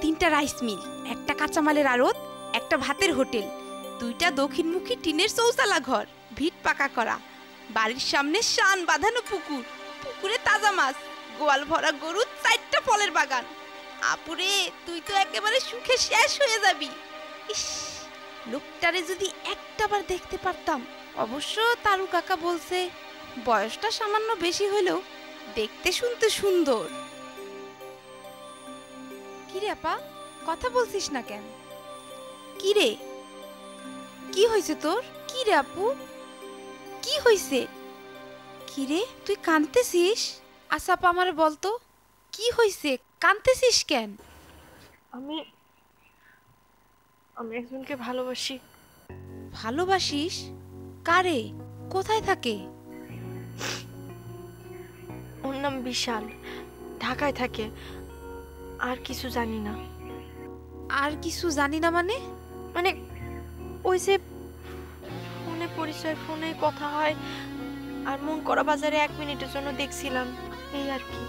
3টা rice mill, একটা কাঁচামালের আড়ত, একটা ভাতের হোটেল, 2টা দক্ষিণমুখী টিনের চৌচালা ঘর, ভিট পাকা করা, বাড়ির সামনে শান বাঁধানো পুকুর, পুকুরে তাজা মাছ, গোয়াল ভরা গরু, 4টা ফলের বাগান। আপুরে, তুই তো একেবারে সুখে শেষ হয়ে যাবি। ইস, লোকটারে যদি একটাবার দেখতে পারতাম। অবশ্য তারু কাকা বলছে বয়সটা সামান্য বেশি হলেও দেখতে শুনতে সুন্দর। কিরে আপা, কথা বলছিস না কেন? কিরে, কি হয়েছে তোর? কিরে আপু, কি হয়েছে? কিরে, তুই কাঁদতেছিস? আচ্ছা আপা, আমারে বলতো কি হয়েছে, কাঁদতেছিস কেন? আমি একজনকে ভালোবাসি। ভালোবাসিস? কারে? কোথায় থাকে? ওর নাম বিশাল, ঢাকায় থাকে। আর কিছু জানি না। আর কিছু জানি না মানে? মানে ওই যে ফোনে পরিচয়, ফোনে কথা হয়, আর মন করা বাজারে 1 মিনিটের জন্য দেখছিলাম, এই আর কি।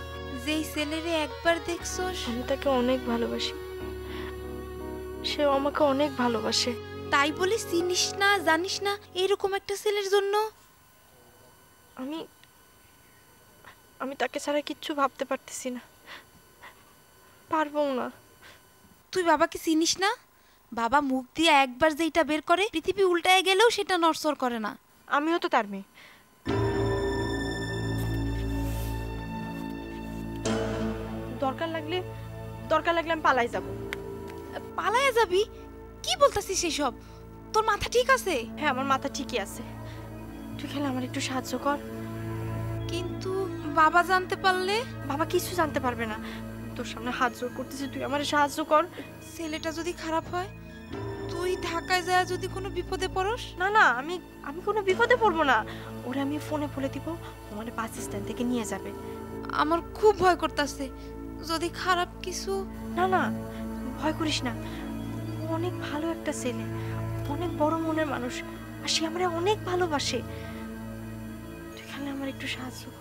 যেই ছেলেরে একবার দেখছস, আমি তাকে অনেক ভালোবাসি, সেও আমাকে অনেক ভালোবাসে। তাই বলে চিনিস না, জানিস না এরকম একটা ছেলের জন্য? আমি তাকে ছাড়া কিচ্ছু ভাবতে পারতেছি না, পারবো না। তুই বাবাকে চিনিস না? বাবা মুখ দিয়ে একবার যেটা বের করে, পৃথিবী উল্টায় গেলেও সেটা নড়চড় করে না। আমিও তো তার মেয়ে। দরকার লাগলে আমি পালাই যাব। পালায়া যাবি? কি বলতাছিস এসব? তোর মাথা ঠিক আছে? হ্যাঁ, আমার মাথা ঠিকই আছে। তুই খেলে আমার একটু সাহায্য কর। কিন্তু বাবা জানতে পারলে? বাবা কিছু জানতে পারবে না। তোর সামনে হাত জোর করতেছি, তুই আমার সাহায্য কর। ছেলেটা যদি খারাপ হয়, তুই ঢাকায় যায় যদি কোনো বিপদে পড়স? না না, আমি কোনো বিপদে পড়বো না। ওরে আমি ফোনে বলে দিব, আমার বাস স্ট্যান্ড থেকে নিয়ে যাবে। আমার খুব ভয় করতেছে, যদি খারাপ কিছু। না না, ভয় করিস না। ও অনেক ভালো একটা ছেলে, অনেক বড় মনের মানুষ, আর সে আমারে অনেক ভালোবাসে। তুই খালি আমার একটু সাহায্য কর।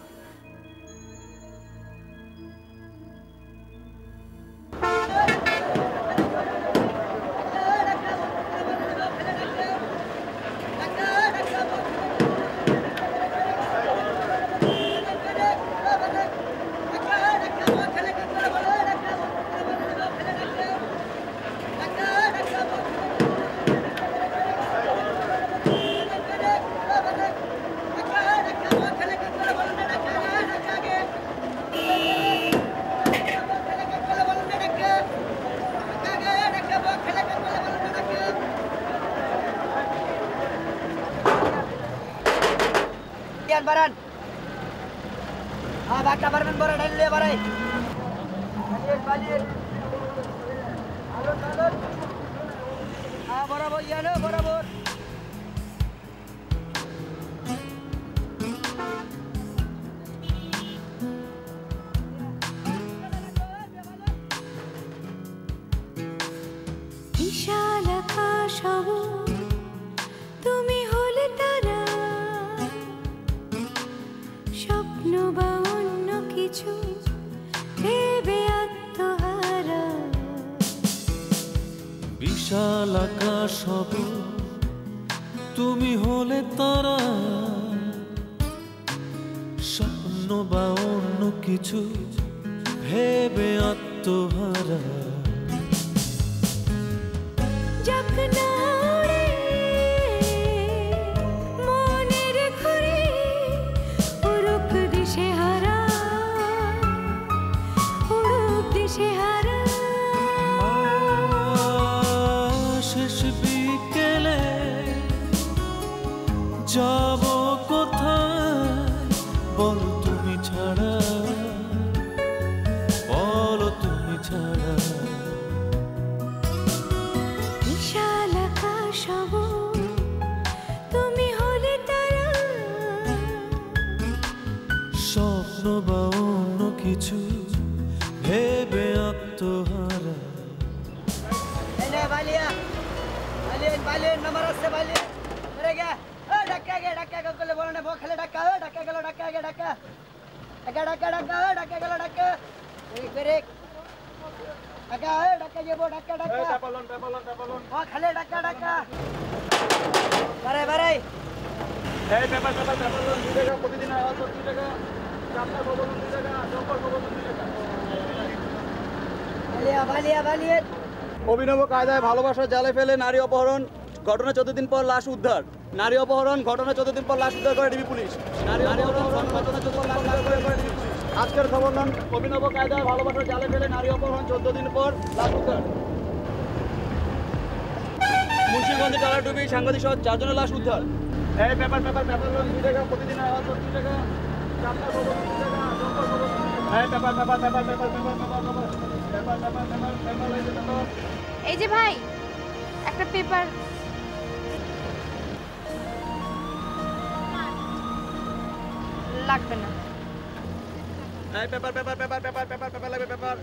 baran baka barman bora dalle barai balik alon barabar yana barabar বিশাল আকাশ তুমি হলে তারা, স্বপ্ন বা অন্য কিছু ভেবে আত্মহারা। বিশাল আকাশ তুমি হলে তারা, স্বপ্ন বা অন্য কিছু ভেবে আত্মহারা। যাক না উড়ে মনের ঘুরে উড়ুক দিশে হারা, উড়ুক দিশে হারা। শেষ বিকেলে যাব কোথায় বলো তুমি ছাড়া, বলো তুমি ছাড়া। বিশাল আকাশ তুমি হলে তারা, স্বপ্ন বা অন্য কিছু ভেবে আত্মহারা। এনে বালিয়া বালিয়া নাম্বার আছে বালিয়া আরে গে ঢাকা করলে বলে না বখালে ঢাকা গেল ঢাকা ঢাকা গেল ঢাকা এই করে ঢাকা ঢাকা যাবো ঢাকা ঢাকা টাপালন ও খালে ঢাকা ঢাকা বারে বারে এই পেপার টাপালন 2 টাকা প্রতিদিন আয় 40 টাকা চাপটা বলুন 2 টাকা জম্পর বলুন 2 টাকা বালিয়া অভিনব কায়দায় ভালোবাসা জালে ফেলে নারী অপহরণ ঘটনা 14 দিন পর লাশ উদ্ধার নারী অপহরণ ঘটনা 14 দিন পর লাশ উদ্ধার করে ডিবি পুলিশ নারী অপহরণ ঘটনা 14 দিন পর লাশ উদ্ধার করে ডিবি পুলিশ আজকের খবর নন অভিনব কায়দায় ভালোবাসা জালে ফেলে নারী অপহরণ 14 দিন পর লাশ উদ্ধার মুন্সিগঞ্জে টালাডুবি সাংবাদিক সহ 4 জনের লাশ উদ্ধার এই পেপার লোন 2 টাকা প্রতিদিন আয় 40 টাকা চাপটা বলুন 2 টাকা জম্পর বলুন এই পেপার এই যে ভাই একটা পেপার লাগবে না এই পেপার লাগবে পেপার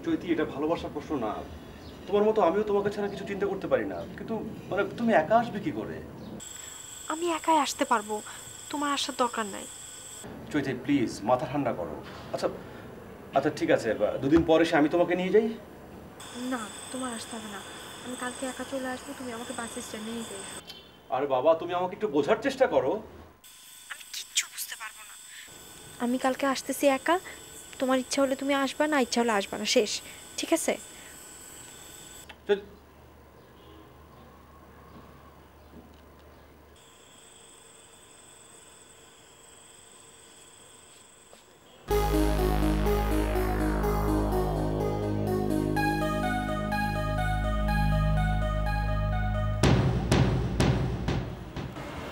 চৈতি এটা ভালোবাসার প্রশ্ন না তোমার মতো আমিও তোমাকে ছাড়া কিছু চিন্তা করতে পারি না কিন্তু মানে তুমি একা আসবে কি করে আমি একাই আসতে পারবো তোমার আসার দরকার নাই চৈতি প্লিজ মাথা ঠান্ডা করো আচ্ছা আচ্ছা ঠিক আছে 2 দিন পর এসে আমি তোমাকে নিয়ে যাই না তোমার আসতে হবে না আমি কালকে একা চলে আসবো তুমি আমাকে বাস স্ট্যান্ডে নিয়ে যাও আরে বাবা তুমি আমাকে একটু বোঝার চেষ্টা করো আমি কিচ্ছু বুঝতে পারবো না আমি কালকে আসতেছি একা তোমার ইচ্ছা হলে তুমি আসবা না ইচ্ছা হলে আসবা না শেষ ঠিক আছে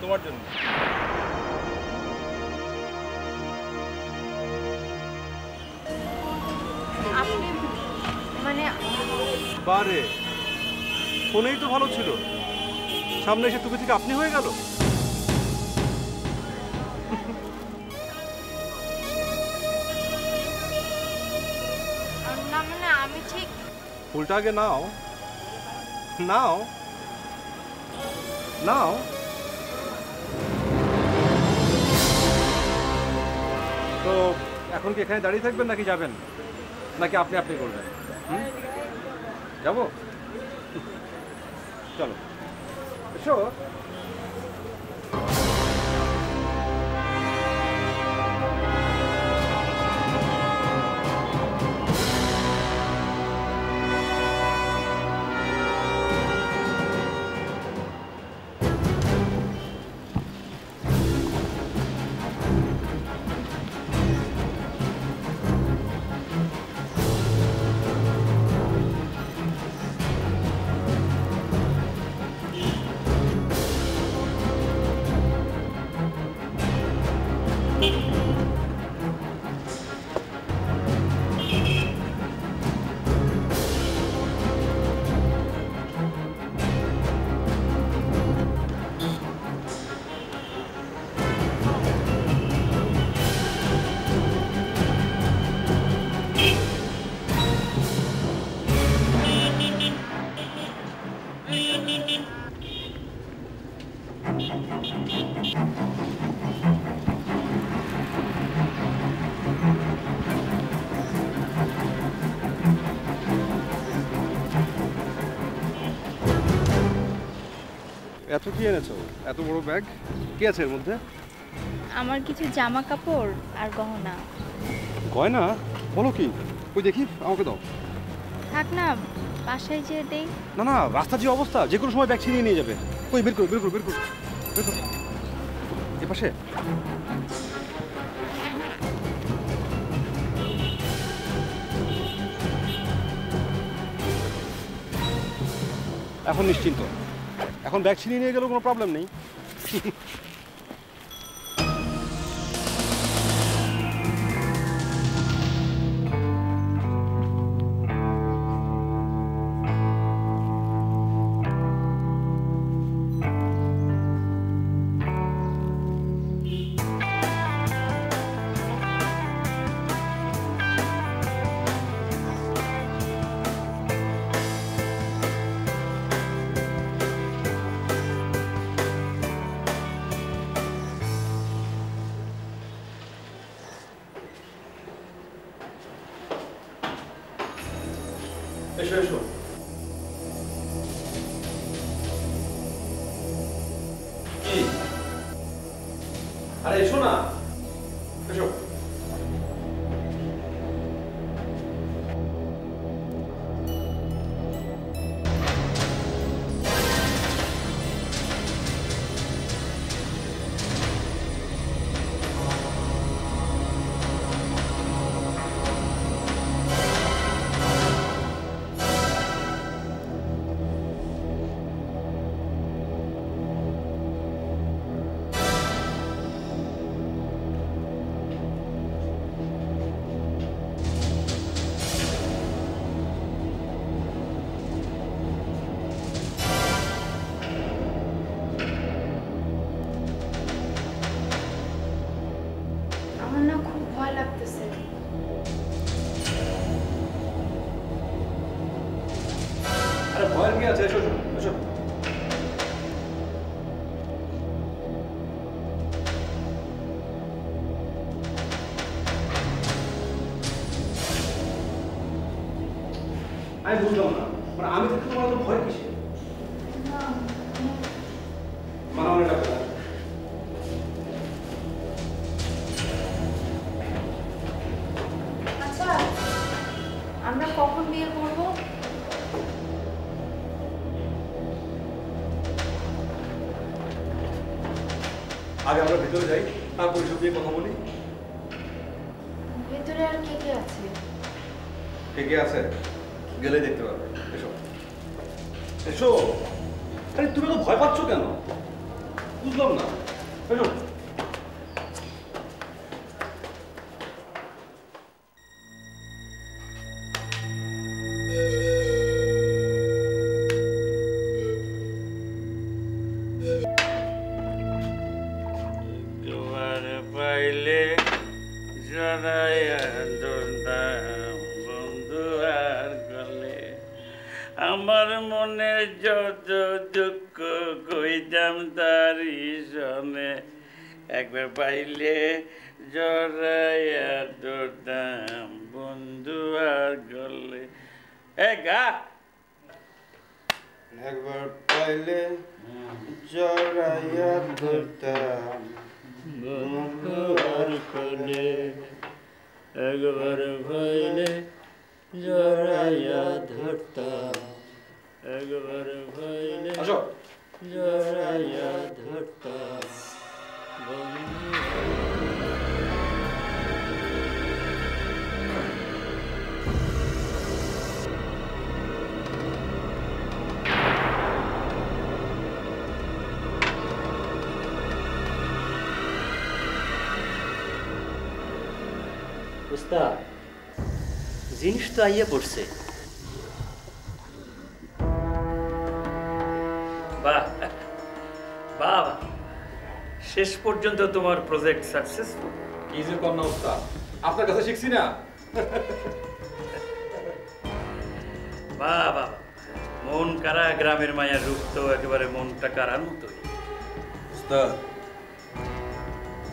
তোমার জন্য আপনি মানে বারে ফোনেই তো ভালো ছিল সামনে এসে তুমি থেকে আপনি হয়ে গেল না মানে আমি ঠিক ফুলটা আগে নাও নাও নাও তো এখন কি এখানে দাঁড়িয়ে থাকবেন নাকি যাবেন নাকি আপনি আপনি করবেন যাবো চলো এসো এত কি এনেছো? এত বড় ব্যাগ কি আছে এর মধ্যে? আমার কিছু জামা কাপড় আর গহনা। গয়না? বলো কি? কই দেখি, আমাকে দাও। থাক না, বাসায় যেয়ে দেই। না না, রাস্তার যে অবস্থা, যে কোনো সময় ব্যাগ ছিনিয়ে নিয়ে যাবে। কই বের করো, বের করো, বের করো, বের করো। এ পাশে এখন নিশ্চিন্ত। এখন ব্যাগ ছিনিয়ে নিয়ে গেলেও কোনো প্রবলেম নেই। এসো এসো। কি? আরে এসো না, এসো। আমার না খুব ভয় লাগতেছে। আরে ভয়ের কি আছে? এসো এসো এসো। আমি বুঝলাম না, মানে আমি থাকতে তোমার তো ভয় কিসে? মানে আমার এটা কথা। আচ্ছা, আমরা কখন বিয়ে করব? আগে আমরা ভেতরে যাই, তারপর সব নিয়ে কথা বলি। ভেতরে আর কে কে আছে? কে কে আছে গেলে দেখতে পাবে। এসো এসো। আরে তুমি তো ভয় পাচ্ছ কেন? বুঝলাম না। এসো। তোমার পাইলে জড়াইয়া ধরতাম বন্ধু আর গলে, আমার মনে যত দুঃখ কইতাম তারি সনে, একবার পাইলে জড়াইয়া ধরতাম বন্ধু আর গলে। গা একবার পাইলে জড়াইয়া ধরতাম বন্ধু আর গলে, একবার পাইলে জড়াইয়া ধরতাম, একবার পাইলে আসো। জড়াইয়া ধরতাম বন্ধু। উস্তাদ, জিনিস তো আইয়া পড়ছে। বাহ বাহ, শেষ পর্যন্ত তোমার প্রজেক্ট সাকসেসফুল। কি যে কন্যা উস্তাদ, আপনার কাছে শিখছি না। বাহ বাহ, মন কারা গ্রামের মায়ের রূপ তো একেবারে মনটা কারার মতোই। উস্তাদ,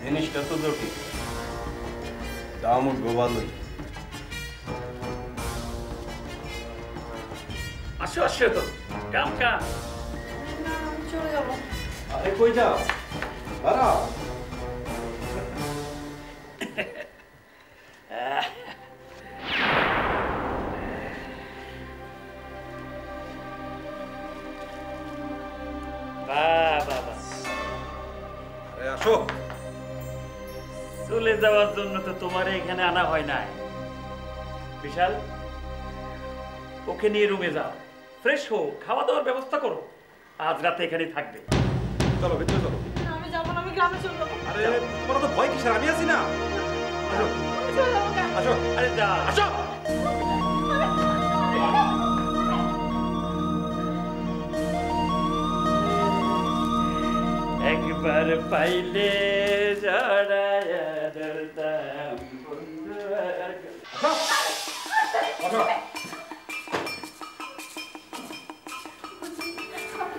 জিনিসটা তো জটিল, দাম উঠবো ভালোই। আসো আসো তো, কাম কাম। চলে যাবো। আরে কই যাও? দাঁড়াও। আসো। চলে যাওয়ার জন্য তো তোমার এখানে আনা হয় নাই। বিশাল, ওকে নিয়ে রুমে যাও, ফ্রেশ হো, খাওয়া দাওয়ার ব্যবস্থা করো। আজ রাতে এখানেই থাকবে। চলো ভিতরে চলো। আমি যাবো না, আমি গ্রামে চলে যাবো। আরে তোমার তো ভয় কিসের? আমি আছি না। আসো আসো। আরে যা, আসো। একবার পাইলে জড়ায়া ধরতাম বন্ধু।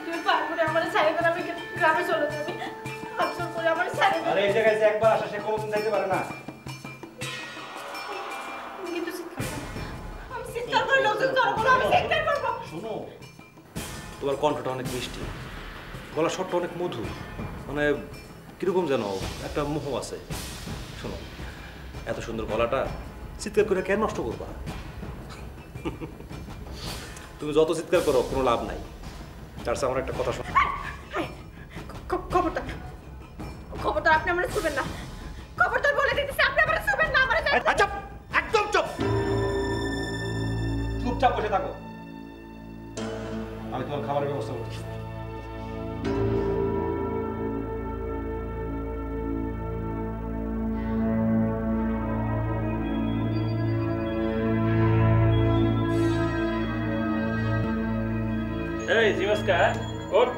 তুমি পারবো না, আমার ছেড়ে দেন, আমি গ্রামে চলে যাবো। আফসোস করে আমার ছেড়ে দেন। আরে এই জায়গায় যে একবার আসা সে কোনোদিন যাইতে পারে না। কিন্তু আমি চিৎকার করে লোকজন জড়ো করবো, আমি চিৎকার করবো। শোনো, তোমার কণ্ঠটা অনেক মিষ্টি, গলার স্বরটা অনেক মধুর, মানে কিরকম যেন একটা মোহ আছে। শোনো, এত সুন্দর গলাটা চিৎকার করে কেন নষ্ট করবা? তুমি যত চিৎকার করো কোনো লাভ নাই। তার সাথে আমার একটা কথা শোনো। খবরদার, খবরদার, আপনি আমার ছুবেন না। খবরদার বলে দিতেছি, আপনি আমার ছুবেন না। আমার চুপ, একদম চুপ। চুপচাপ বসে থাকো, আমি তোমার খাবারের ব্যবস্থা করতেছি। এই জিমাসকা, ওঠ।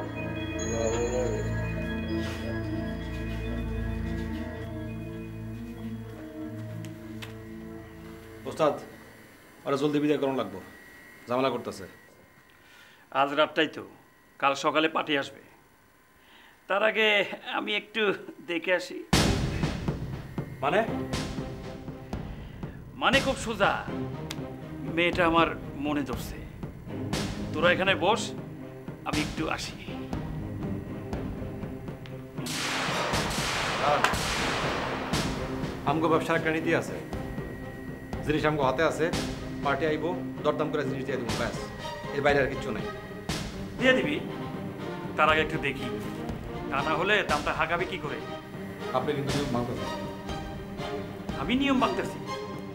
ওস্তাদ, ওরা জলদি বিদায় করানো লাগবো, ঝামেলা করতেছে। আজ রাতটাই তো, কাল সকালে পাঠিয়ে আসবে। তার আগে আমি একটু দেখে আসি। মানে? মানে খুব সোজা, মেয়েটা আমার মনে ধরছে। তোরা এখানে বস, আমি একটু আসি। আমগো ব্যবসার একটা নীতি আছে, জিনিস আমগো হাতে আছে, পার্টি আইবো, দরদাম করে জিনিস দিয়ে দিব, ব্যাস, এর বাইরে আর কিচ্ছু নাই। দিয়ে দিবি, তার আগে একটু দেখি, তা না হলে দামটা হাঁকাবি কি করে? আপনি কিন্তু নিয়ম ভাঙতেছেন। আমি নিয়ম ভাঙতেছি?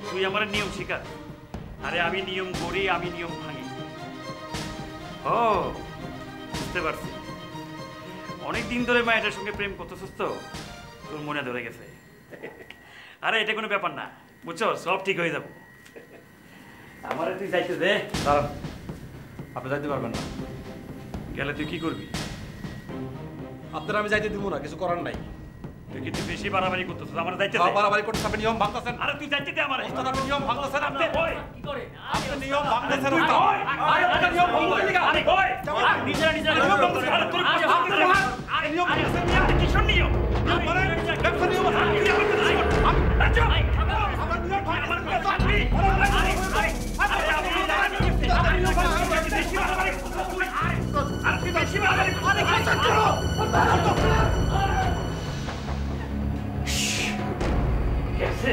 তুই আমার নিয়ম শিকার। আরে আমি নিয়ম করি, আমি নিয়ম ভাঙি। ও বুঝতে পারছি, অনেকদিন ধরে মায়ের সঙ্গে প্রেম করতেছিস তো, তোর মনে ধরে গেছে। আরে এটা কোনো ব্যাপার না, বুঝছো, সব ঠিক হয়ে যাবো। আমারে তুই যাইতে দে। দাঁড়ান, আপনি যাইতে পারবেন না। গেলে তুই কি করবি? আপনারা আমি যাইতে দিব না, কিছু করার নাই। তুই কিন্তু বেশি বাড়াবাড়ি করতেছিস, আমার যাইতে দে। বাড়াবাড়ি করতেছ, আপনি নিয়ম ভাঙতেছেন। আরে তুই যাইতে দে আমারে। ওস্তাদ, আপনি নিয়ম ভাঙতেছেন। আপনি ওই কি করে? আপনি নিয়ম ভাঙতেছেন। আরে আপনি নিয়ম ভাঙতেছেন কি? আরে কই? নিজেরা নিয়ম ভাঙতেছেন। আরে তোর কাছে ভাঙতে দে। আরে নিয়ম ভাঙতেছেন না, কি শুন নিয়ম? আরে ব্যবসা নিয়ম আছে। তুই আমার কাছে শোন। আচ্ছা আমার নিয়ম ভাঙ, আমার কাছে থাকবি। আরে আপনি নিয়ম ভাঙতেছেন, বেশি বাড়াবাড়ি করতেছিস। আরে তুই বেশি বাড়াবাড়ি করতেছিস। कैसे?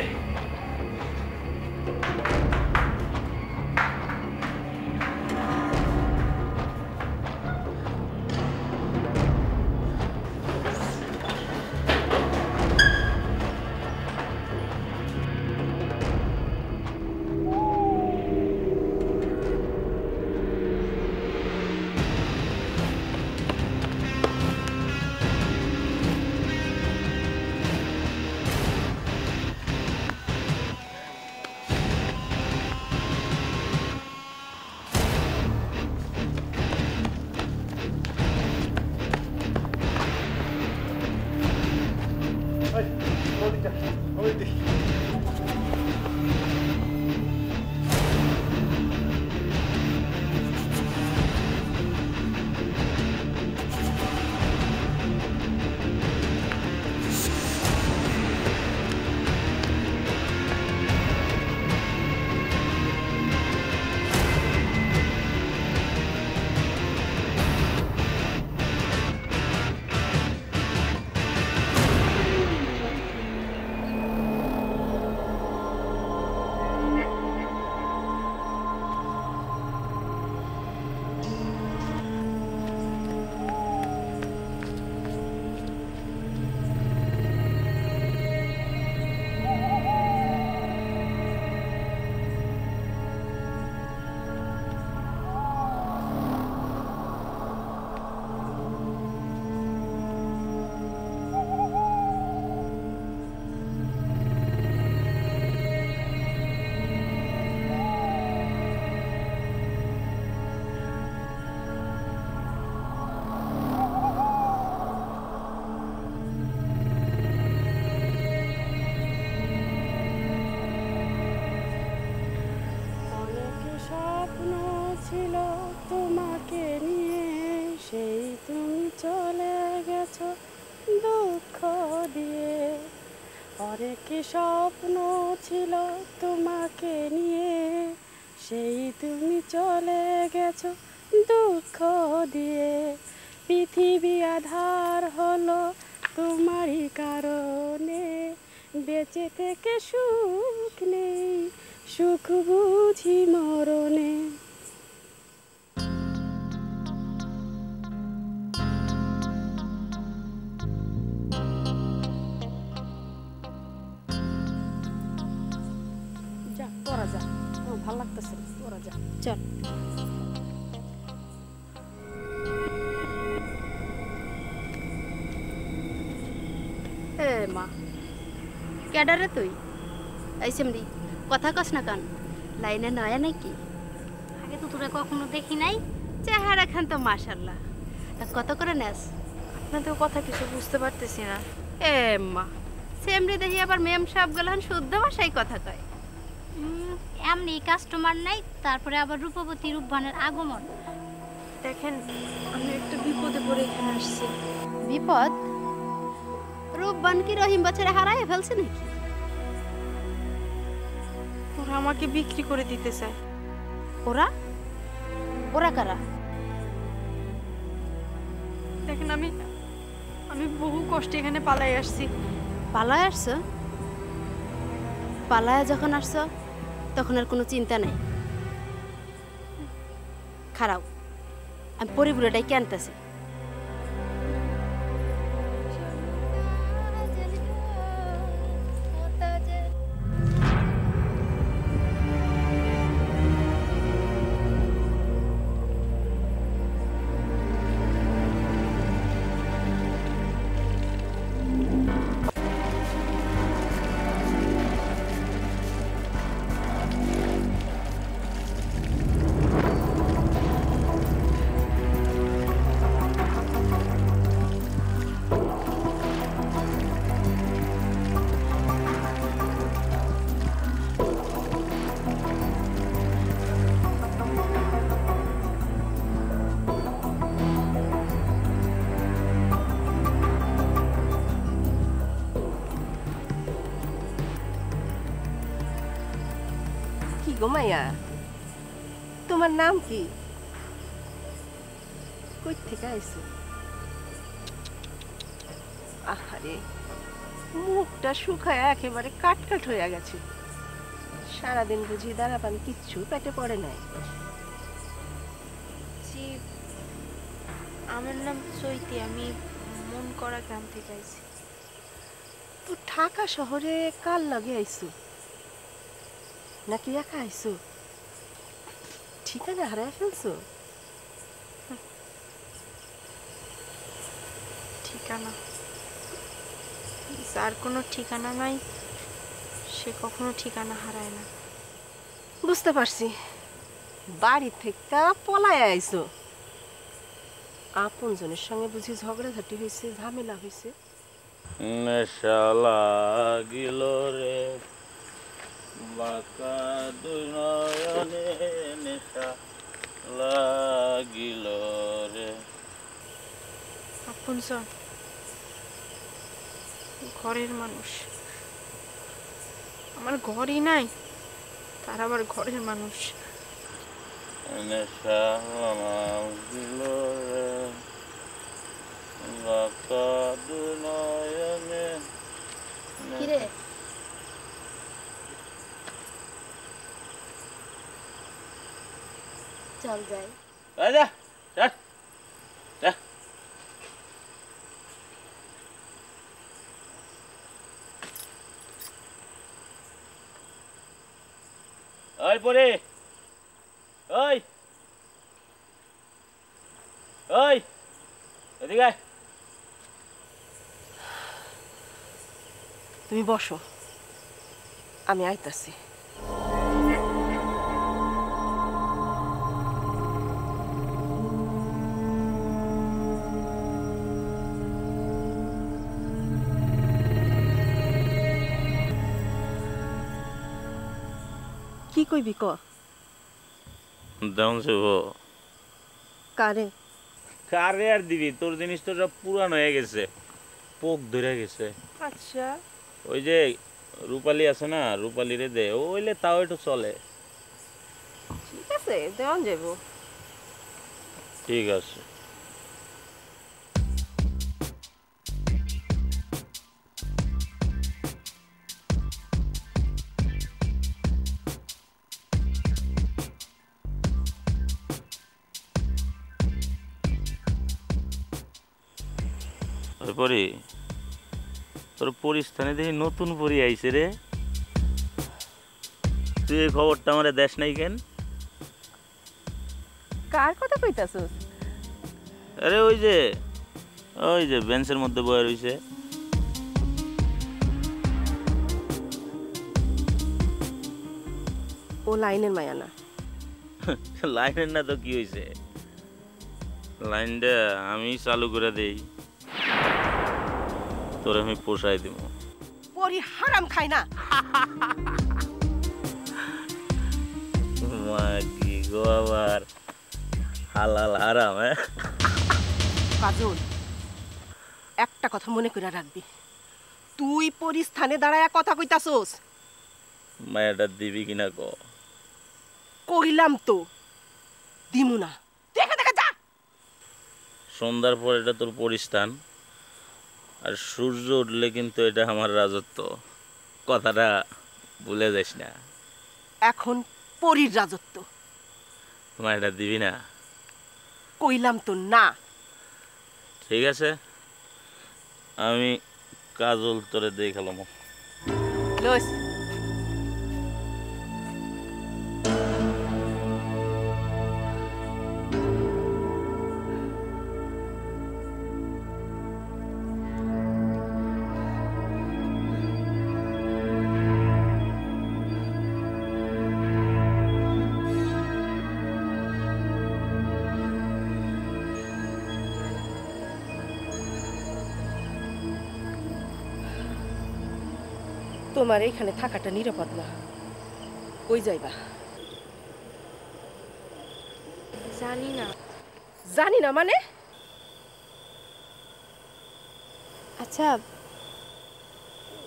দিয়ে। অনেক স্বপ্ন ছিল তোমাকে নিয়ে, সেই তুমি চলে গেছো দুঃখ দিয়ে। পৃথিবী আধার হলো তোমারই কারণে, বেঁচে থেকে সুখ নেই, সুখ বুঝি মরণে। যা তোরা যা, আমার ভালো লাগতেছে না, তোরা যা চল। এ মা, কেডারে তুই? এই সেমরি কথা কস না কান, লাইনে নয়া নাকি? আগে তো তোরা কখনো দেখি নাই, চেহারা খান তো মাশাল্লাহ। তা কত করে নেস? আপনাদের কথা কিছু বুঝতে পারতেছি না। এ মা, সেমরি দেখি আবার মেম সাহেব গেলেন শুদ্ধ ভাষায় কথা কয়। এমনি কাস্টমার নাই, তারপরে আবার রূপবতী রূপবানের আগমন। দেখেন, আমি একটা বিপদে পড়ে এখানে আসছি। বিপদ? রূপবান কি রহিম বাচ্চারা হারায় ফেলছে নাকি? ওরা আমাকে বিক্রি করে দিতে চায়। ওরা? ওরা কারা? দেখেন, আমি বহু কষ্টে এখানে পালাই আসছি। পালায় আসছো? পালায় যখন আসছো তখন আর কোনো চিন্তা নেই। খারাপ, আমি পরিবুড়াটাই কেনতেছি। গো মাইয়া, তোমার নাম কি? কই থেকে আইছো? আহারে, মুখটা শুকায় একেবারে কাটকাট হয়ে গেছে। সারাদিন বুঝি দানা পানি কিচ্ছু পেটে পড়ে নাই। জি, আমার নাম চৈতি, আমি মন করা গ্রাম থেকে আইছি। তো ঢাকা শহরে কাল লাগে আইছো নাকি একা আইছো? ঠিকানা হারায় ফেলছো? ঠিকানা? যার কোনো ঠিকানা নাই সে কখনো ঠিকানা হারায় না। বুঝতে পারছি, বাড়ি থেকে পলায় আইছো। আপনজনের সঙ্গে বুঝি ঝগড়াঝাটি হয়েছে, ঝামেলা হয়েছে? নেশা লাগিল রে বাঁকা দুই নয়নে, নেশা লাগিল রে। আপনজন, ঘরের মানুষ। আমার ঘরই নাই, তার আবার ঘরের মানুষ। নেশা লাগিল রে বাঁকা দুই নয়নে। কিরে, চল যাই। যা যা যা। ওই পরে, ওই ওই এদিকে আয়। তুমি বসো, আমি আইতাছি। কি কইবি ক? দেন শুভ। কারে? কারে আর দিবি? তোর জিনিস তো সব পুরান হয়ে গেছে, পোক ধরে গেছে। আচ্ছা ওই যে রূপালী আছে না, রূপালী রে দে, ওইলে তাও একটু চলে। ঠিক আছে, দেওয়ান যাব। ঠিক আছে। পরি তোর পরিস্থানে দেখি নতুন পরি আইছে রে। তুই এই খবরটা আমারে দেশ নাই কেন? কার কথা কইতাছস? আরে ওই যে বেঞ্চের মধ্যে বয়ে রইছে। ও লাইনের মায়া না। লাইনের না তো কি হইছে, লাইনটা আমি চালু করে দেই, তোর আমি পোষাই দিব। পরি হারাম খায় না। মাগি গো আবার হালাল হারাম। কাজল, একটা কথা মনে করে রাখবি, তুই পরিস্থানে দাঁড়ায় কথা কইতাছস। মায়াটা দিবি কিনা ক? কইলাম তো দিমু না। দেখা দেখা যা। সন্ধ্যার পর এটা তোর পরিস্থান, আর সূর্য উঠলে কিন্তু এটা আমার রাজত্ব। কথাটা ভুলে যাস না। এখন পরীর রাজত্ব। মায়াটা দিবি না? কইলাম তো না। ঠিক আছে, আমি কাজল তোরে দেখালাম। লস তোমার এইখানে থাকাটা নিরাপদ না। কই যাইবা? জানি না। জানি না মানে? আচ্ছা,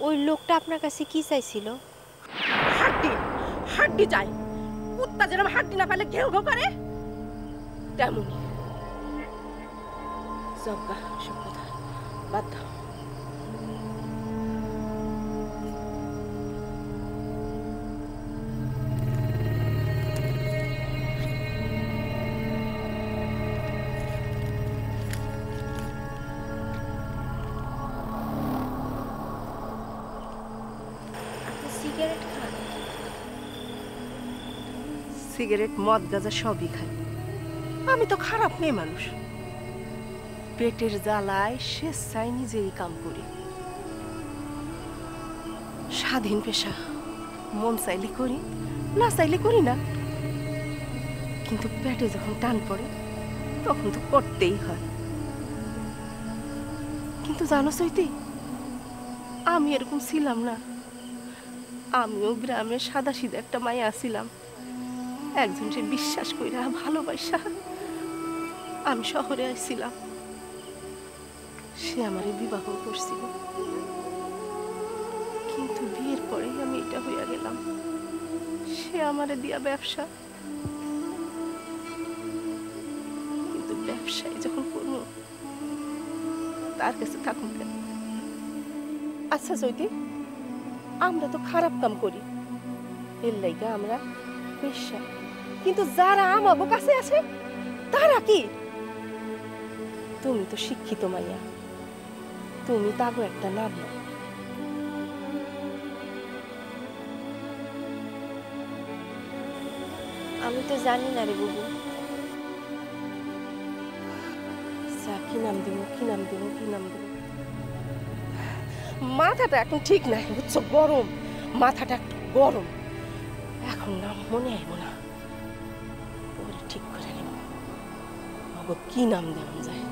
ওই লোকটা আপনার কাছে কি চাইছিল? হাড্ডি হাড্ডি চাই। কুত্তা যেরকম হাড্ডি না পেলে ঘেউ ঘেউ করে, তেমনি। সব কথা বাদ দাও। সিগারেট খান? সিগারেট, মদ, গাঁজা সবই খাই। আমি তো খারাপ মেয়ে মানুষ। পেটের জ্বালায় স্বেচ্ছায় নিজেই কাম করি। স্বাধীন পেশা, মন চাইলে করি, না চাইলে করি না। কিন্তু পেটে যখন টান পড়ে তখন তো করতেই হয়। কিন্তু জানো সৈতি, আমি এরকম ছিলাম না। আমিও গ্রামে সাদাসিধা একটা মায়া ছিলাম। একজনকে বিশ্বাস কইরা ভালোবাসা আমি শহরে আসছিলাম। সে আমারে বিবাহ করছিল, কিন্তু বিয়ের পরেই আমি এটা হইয়া গেলাম। সে আমারে দিয়া ব্যবসা, কিন্তু ব্যবসায় যখন করব তার কাছে থাকুন কেন? আচ্ছা চৈতি, আমরা তো খারাপ কাম করি, এর লাইগা আমরা বেশ্যা। কিন্তু যারা আমাগো কাছে আছে তারা কি? তুমি তো শিক্ষিত মাইয়া, তুমি তাগো একটা নাম নাও। আমি তো জানি না রে বুবু। কি নাম দিব, কি নাম দিব, কি নাম দিব? মাথাটা এখন ঠিক নাই, বুঝছো? গরম, মাথাটা একটু গরম। এখন নাম মনে আইব না, পরে ঠিক করে নেব কি নাম দেওয়া যায়।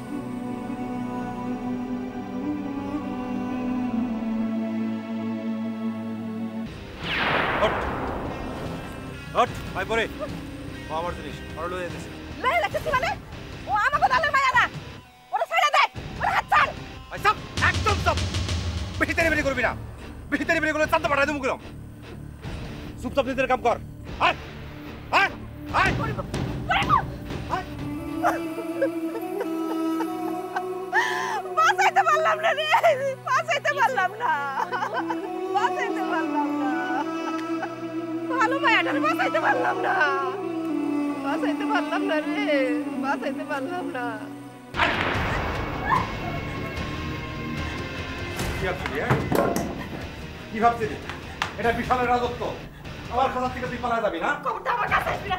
ভাই পরে আমার জিনিস আর লয়ে যেতেছে। লয়ে যেতেছে মানে? ও আমাকে দলের মায়া না, ওরে ছেড়ে দে, ওরে হাত ছাড়। আচ্ছা একদম চুপচাপ বেশি তেড়ি করবি না, বেশি তেড়ি করলে চান্দা পাঠাই দেবো কিরম। চুপচাপ নিজের কাম কর। আয় আয় আয় বাঁচাইতে পারলাম না রে, বাঁচাইতে পারলাম না, বাঁচাইতে পারলাম না, ভালো মায়াটার বাঁচাইতে পারলাম না, বাঁচাইতে পারলাম না রে, বাঁচাইতে পারলাম না। কি ভাবছিলি এটা বিশালের রাজত্ব? আমার খাতা থেকে তুই পালা যাবি না? খবরটা আমার কাছে আসবি না।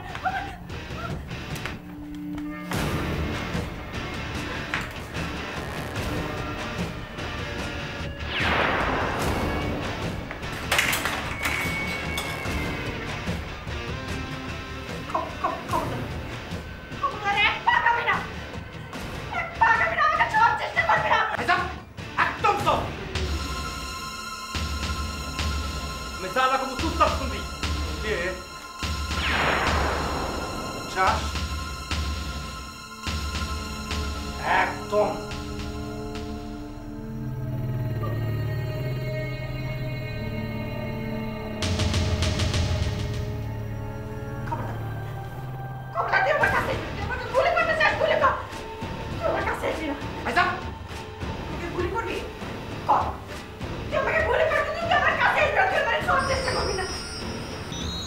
একদম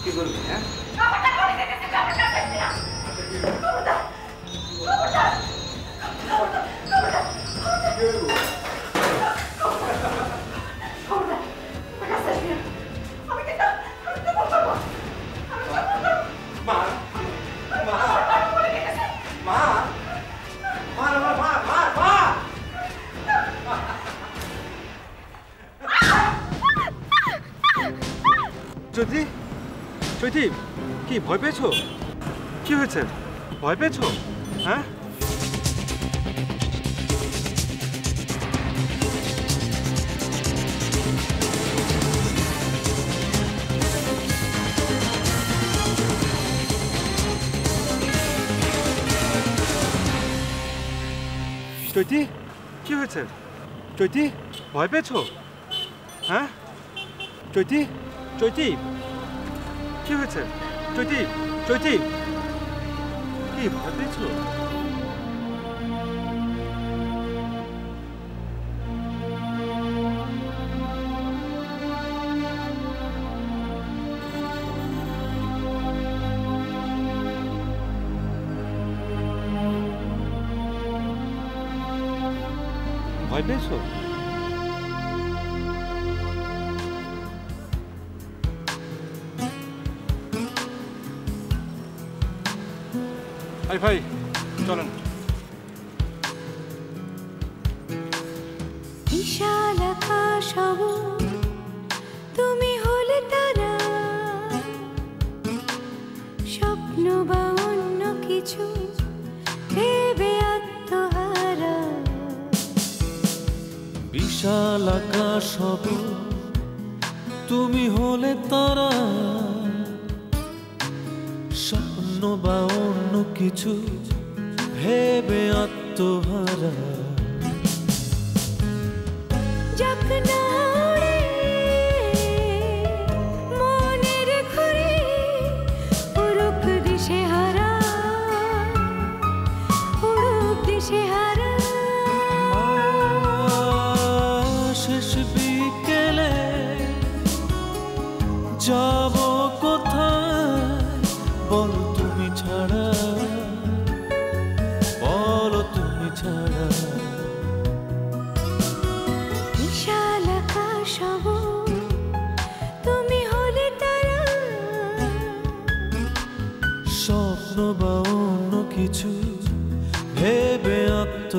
কি করবি? হ্যাঁ চৈতি, চৈতি, কি ভয় পেয়েছো? কি হয়েছে? ভয় পেয়েছো? হ্যাঁ চৈতি, কি হয়েছে? চৈতি, ভয় পেয়েছো? হ্যাঁ চৈতি, চৈতি, কি হয়েছে? চৈতি, চৈতি, কি ভয় পেয়েছো? ভয় পেয়েছো? ভাই চলেন। বিশাল আকাশ তুমি হলে তারা, স্বপ্ন বা অন্য কিছু ভেবে আত্মহারা। বিশাল আকাশ হব তুমি হলে তারা, স্বপ্ন বা অন্য কিছু ভেবে আত্মহারা। যাক না উড়ে মনের ঘুরে উড়ুক দিশে হারা, উড়ুক দিশে হারা। শেষ বিকেলে যাব কোথায় বল তুমি ছাড়া, বলো তুমি ছাড়া। বিশাল আকাশ তুমি হলে তারা, স্বপ্ন বা অন্য কিছু ভেবে আত্ম